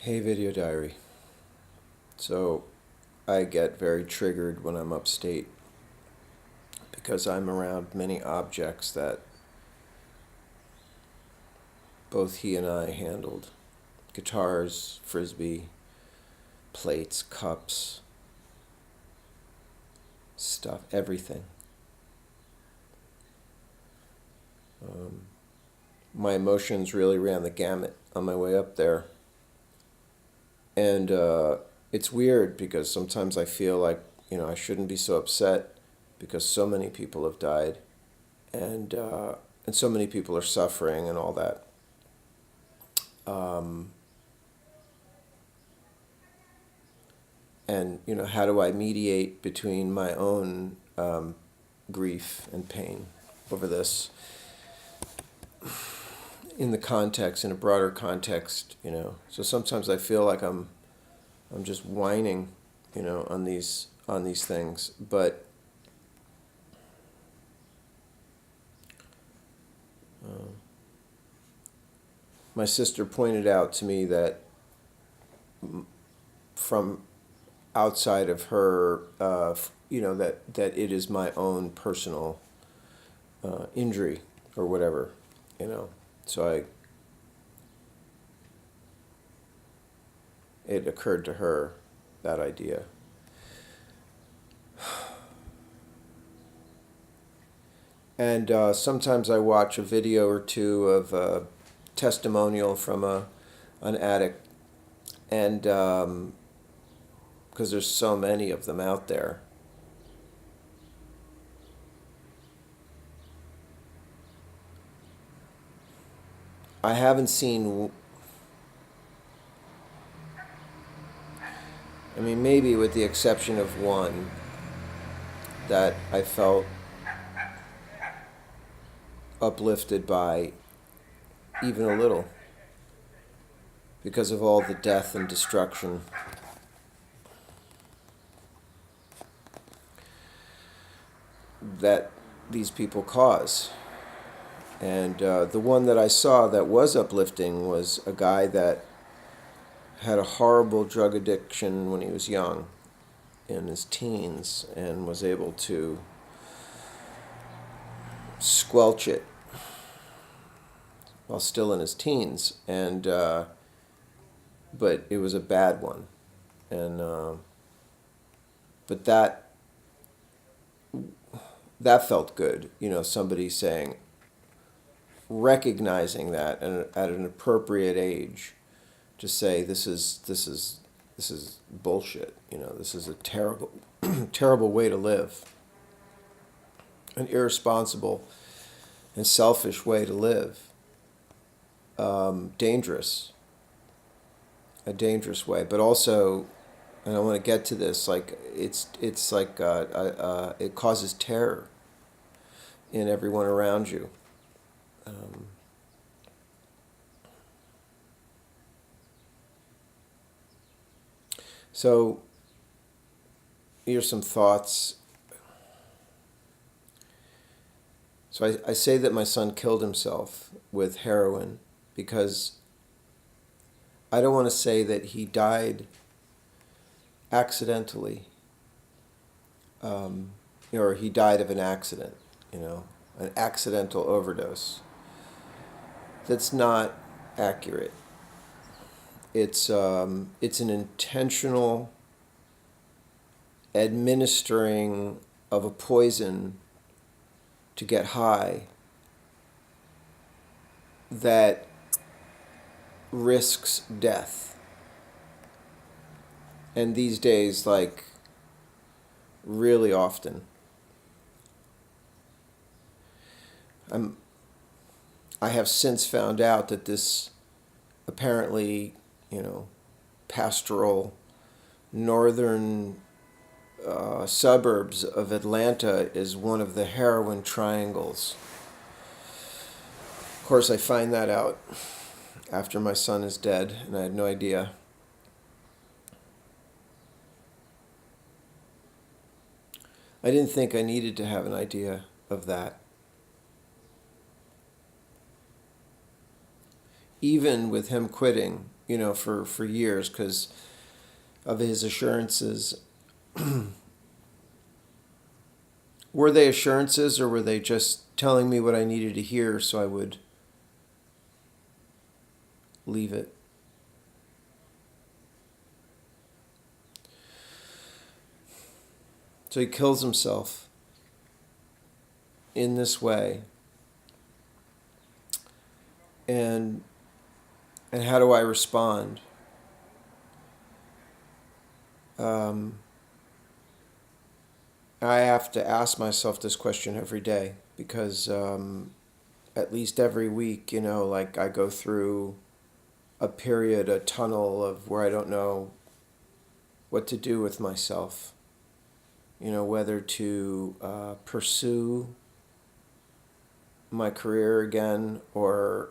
Hey, video diary. So, I get very triggered when I'm upstate because I'm around many objects that both he and I handled: guitars, frisbee, plates, cups, stuff, everything. Um, my emotions really ran the gamut on my way up there. And it's weird because sometimes I feel like, I shouldn't be so upset because so many people have died, and and so many people are suffering and all that. Um, and how do I mediate between my own grief and pain over this in the context, in a broader context? So sometimes I feel like I'm just whining, on these things, but uh, my sister pointed out to me that from outside of her, that it is my own personal injury or whatever, you know. So it occurred to her, that idea. And sometimes I watch a video or two of a testimonial from an addict, and because there's so many of them out there. I haven't seen, I mean, maybe with the exception of one that I felt uplifted by even a little because of all the death and destruction that these people cause. And the one that I saw that was uplifting was a guy that had a horrible drug addiction when he was young, in his teens, and was able to squelch it while still in his teens. And but it was a bad one, and but that felt good. Somebody saying, recognizing that, and at an appropriate age, to say this is bullshit. This is a terrible terrible way to live, an irresponsible and selfish way to live, dangerous, a dangerous way, but also, and I want to get to this, like it's like it causes terror in everyone around you. Um, so here's some thoughts. So I say that my son killed himself with heroin because I don't want to say that he died accidentally, or he died of an accident, an accidental overdose. That's not accurate. It's an intentional administering of a poison to get high that risks death. And these days, like, really often. I have since found out that this apparently, pastoral northern suburbs of Atlanta is one of the heroin triangles. Of course, I find that out after my son is dead, and I had no idea. I didn't think I needed to have an idea of that. Even with him quitting, for years because of his assurances. Were they assurances, or were they just telling me what I needed to hear so I would leave it? So he kills himself in this way. And how do I respond? I have to ask myself this question every day because at least every week, like I go through a period, a tunnel of where I don't know what to do with myself. Whether to pursue my career again or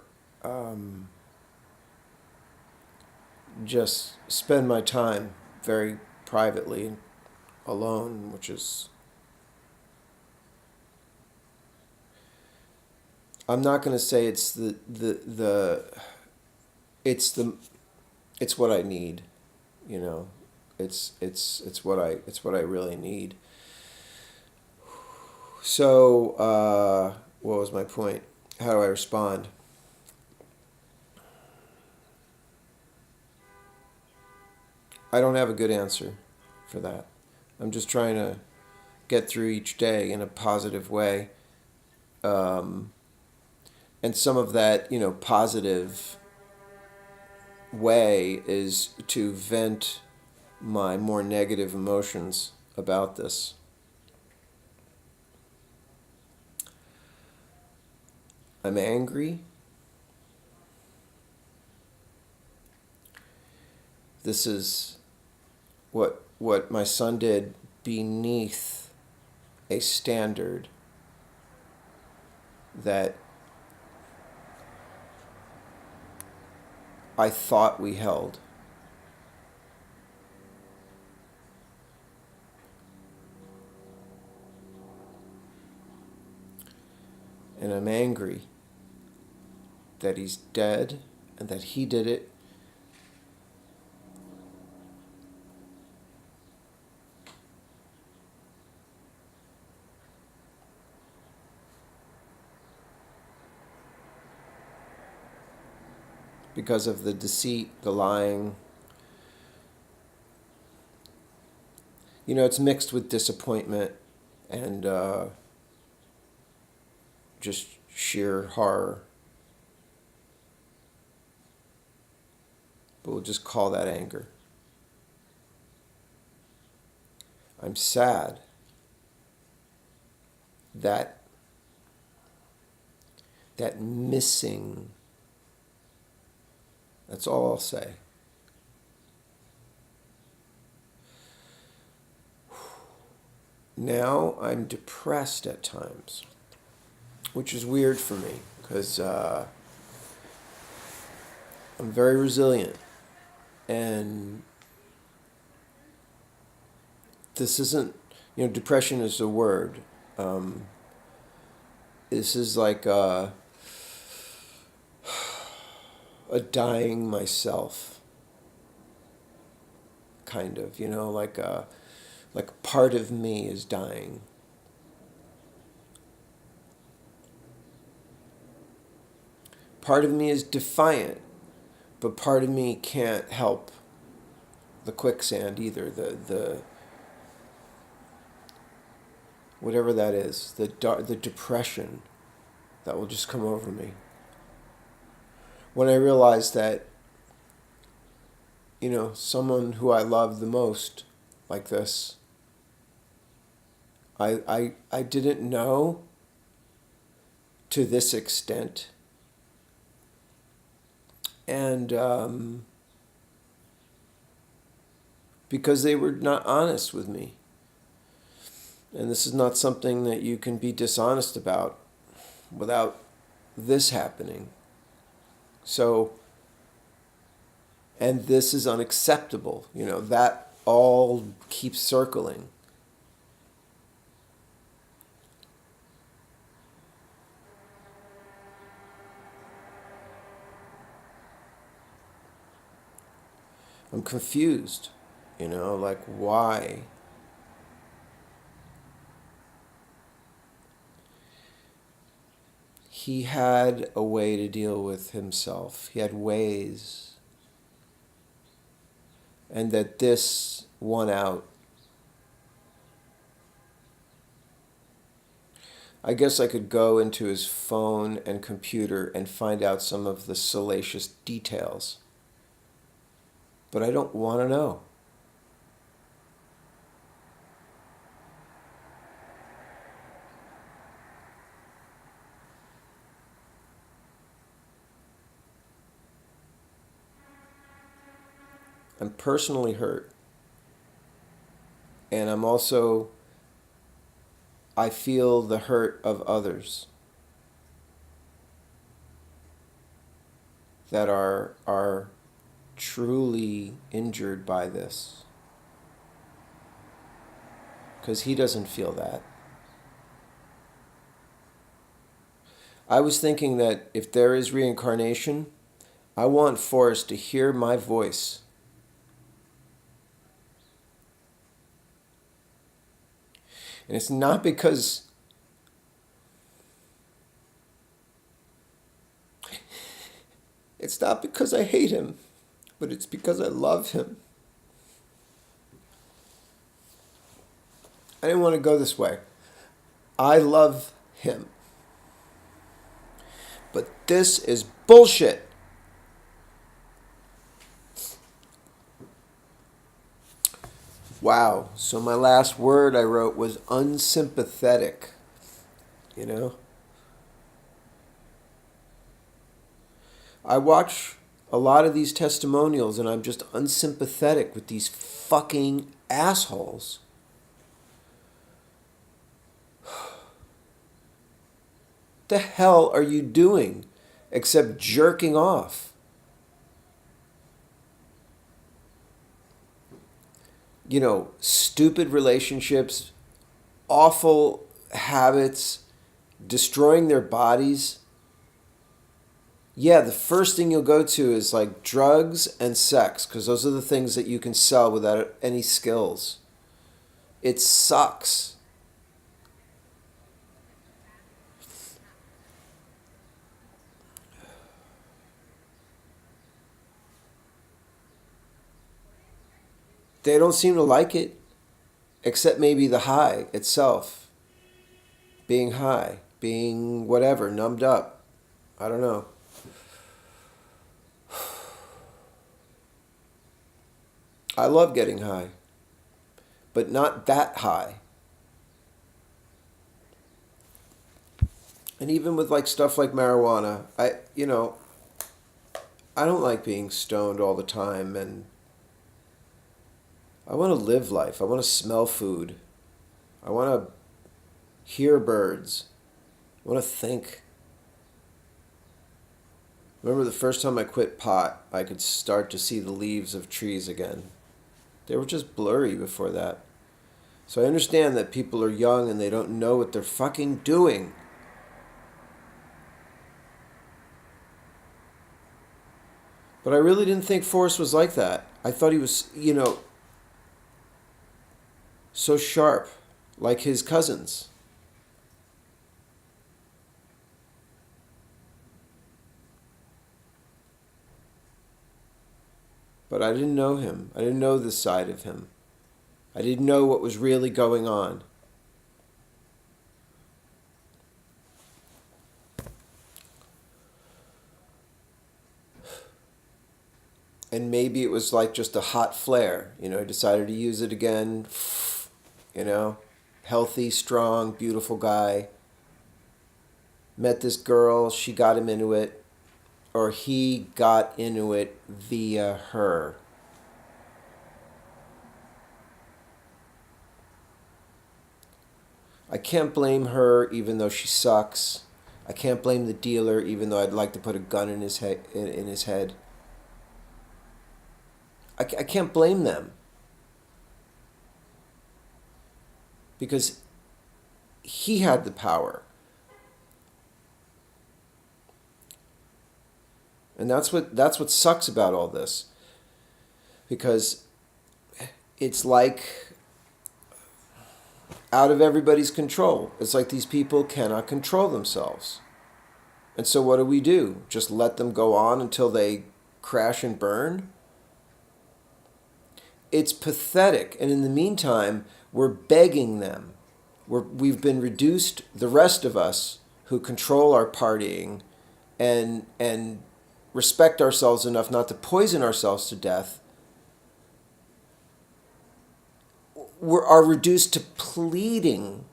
just spend my time very privately alone, which is, I'm not going to say it's it's what I need, it's what I really need. So what was my point? How do I respond? I don't have a good answer for that. I'm just trying to get through each day in a positive way. And some of that, positive way is to vent my more negative emotions about this. I'm angry. This is what my son did beneath a standard that I thought we held. And I'm angry that he's dead and that he did it. Because of the deceit, the lying. It's mixed with disappointment and just sheer horror. But we'll just call that anger. I'm sad that missing, that's all I'll say. Now I'm depressed at times, which is weird for me because I'm very resilient, and this isn't, depression is a word. This is like a dying myself, kind of, like part of me is dying. Part of me is defiant, but part of me can't help the quicksand either. The whatever that is, the depression that will just come over me. When I realize that, someone who I love the most, like this, I didn't know to this extent. And because they were not honest with me. And this is not something that you can be dishonest about without this happening. So, and this is unacceptable. That all keeps circling. I'm confused, like why? He had a way to deal with himself. He had ways. And that this won out. I guess I could go into his phone and computer and find out some of the salacious details. But I don't want to know. I'm personally hurt. And I feel the hurt of others that are truly injured by this. Because he doesn't feel that. I was thinking that if there is reincarnation, I want Forrest to hear my voice. And it's not because I hate him, but it's because I love him. I didn't want to go this way. I love him. But this is bullshit. Wow. So my last word I wrote was unsympathetic. I watch a lot of these testimonials and I'm just unsympathetic with these fucking assholes. The hell are you doing except jerking off? Stupid relationships, awful habits, destroying their bodies. Yeah, the first thing you'll go to is like drugs and sex, because those are the things that you can sell without any skills. It sucks. They don't seem to like it, except maybe the high itself. Being high, being whatever, numbed up. I don't know. I love getting high, but not that high. And even with like stuff like marijuana, I don't like being stoned all the time, and I want to live life. I want to smell food. I want to hear birds. I want to think. Remember the first time I quit pot, I could start to see the leaves of trees again. They were just blurry before that. So I understand that people are young and they don't know what they're fucking doing. But I really didn't think Forrest was like that. I thought he was, so sharp, like his cousins. But I didn't know him. I didn't know this side of him. I didn't know what was really going on. And maybe it was like just a hot flare. He decided to use it again. Healthy, strong, beautiful guy. Met this girl, she got him into it. Or he got into it via her. I can't blame her even though she sucks. I can't blame the dealer even though I'd like to put a gun in his head. I can't blame them. Because he had the power. And that's what sucks about all this. because it's like out of everybody's control. It's like these people cannot control themselves. And so what do? Just let them go on until they crash and burn? It's pathetic. And in the meantime, we're begging them. We've been reduced, the rest of us who control our partying and respect ourselves enough not to poison ourselves to death, are reduced to pleading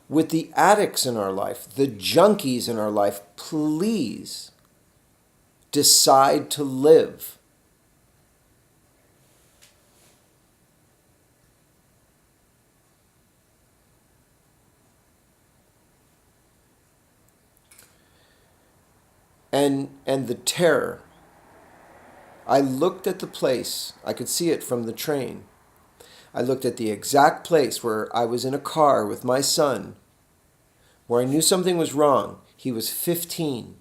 with the addicts in our life, the junkies in our life, please decide to live. And the terror. I looked at the place. I could see it from the train. I looked at the exact place where I was in a car with my son, where I knew something was wrong. He was 15.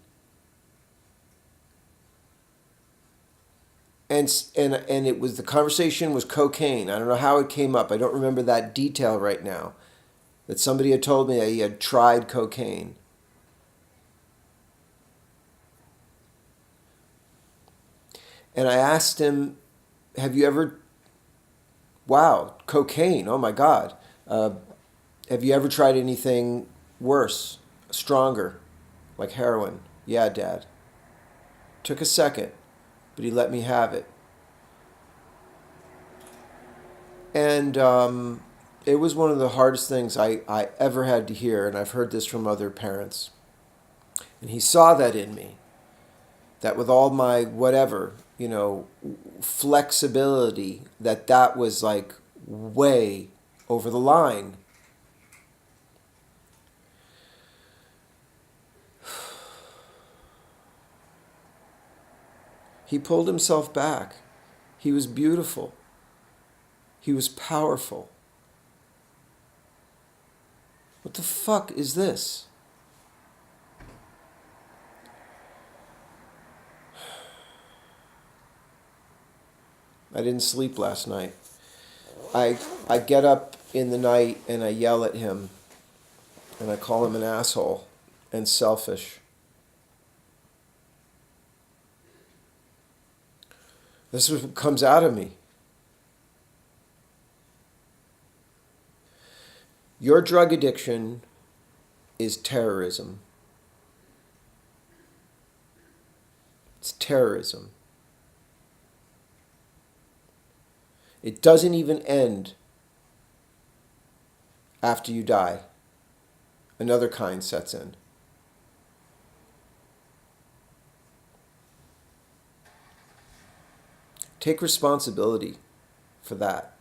And it was, the conversation was cocaine. I don't know how it came up. I don't remember that detail right now. That somebody had told me that he had tried cocaine. And I asked him, have you ever, wow, cocaine, oh my God. Have you ever tried anything worse, stronger, like heroin? Yeah, Dad. Took a second, but he let me have it. And it was one of the hardest things I ever had to hear, and I've heard this from other parents. And he saw that in me, that with all my whatever, flexibility, that was like way over the line. He pulled himself back. He was beautiful. He was powerful. What the fuck is this? I didn't sleep last night. I get up in the night and I yell at him and I call him an asshole and selfish. This is what comes out of me. Your drug addiction is terrorism. It's terrorism. It doesn't even end after you die. Another kind sets in. Take responsibility for that.